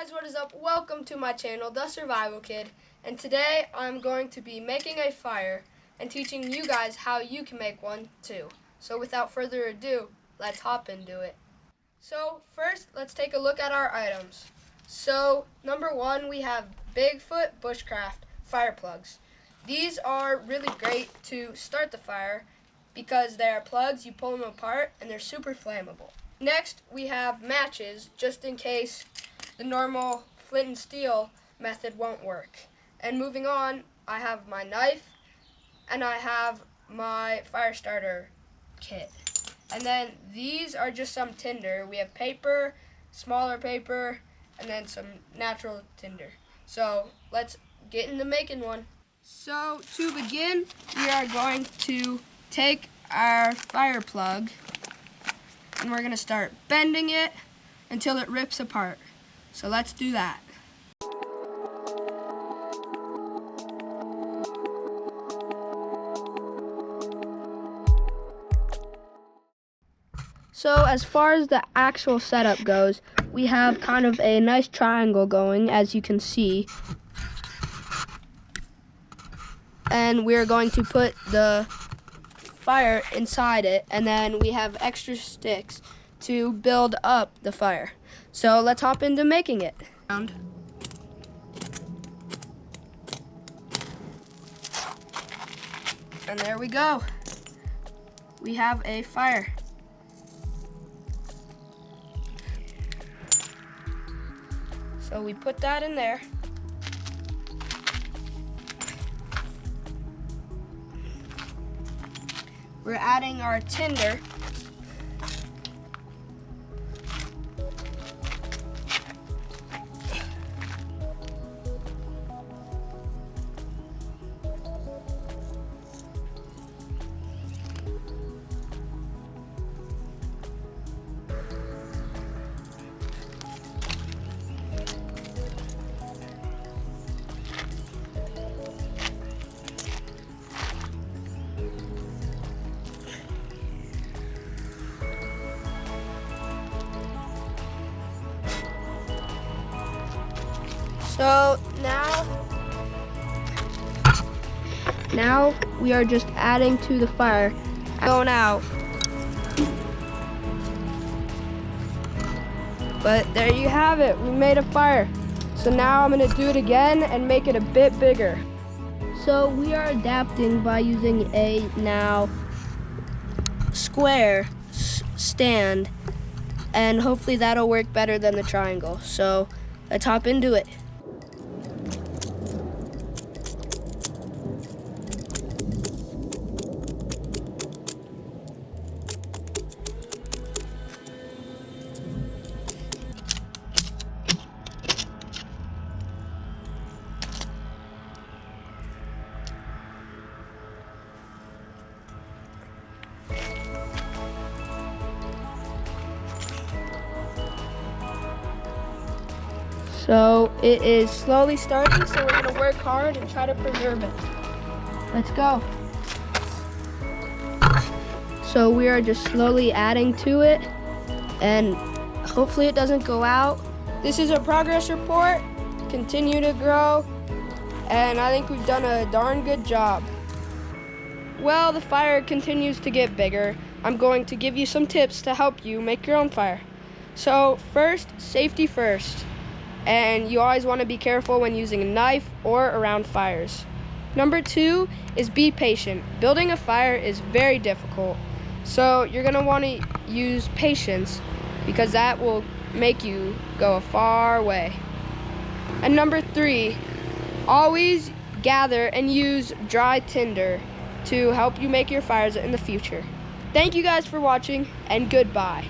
guys, what is up? Welcome to my channel, The Survival Kid, and today I'm going to be making a fire and teaching you guys how you can make one too. So without further ado, let's hop into it. So first, let's take a look at our items. So number one, we have Bigfoot Bushcraft fire plugs. These are really great to start the fire because they are plugs, you pull them apart, and they're super flammable. Next, we have matches, just in case the normal flint and steel method won't work. And moving on, I have my knife, and I have my fire starter kit. And then these are just some tinder. We have paper, smaller paper, and then some natural tinder. So let's get into making one. So to begin, we are going to take our fire plug and we're going to start bending it until it rips apart. So let's do that. So as far as the actual setup goes, we have kind of a nice triangle going, as you can see. And we're going to put the fire inside it, and then we have extra sticks to build up the fire. So let's hop into making it. And there we go. We have a fire. So we put that in there. We're adding our tinder. So now we are just adding to the fire, going out. But there you have it, we made a fire. So now I'm gonna do it again and make it a bit bigger. So we are adapting by using a now square stand, and hopefully that'll work better than the triangle. So let's hop into it. So it is slowly starting, so we're gonna work hard and try to preserve it. Let's go. So we are just slowly adding to it, and hopefully it doesn't go out. This is a progress report. Continue to grow, and I think we've done a darn good job. Well, the fire continues to get bigger. I'm going to give you some tips to help you make your own fire. So first, safety first. And you always want to be careful when using a knife or around fires. Number two is be patient. Building a fire is very difficult, so you're going to want to use patience because that will make you go a far way. And number three, always gather and use dry tinder to help you make your fires in the future. Thank you guys for watching, and goodbye.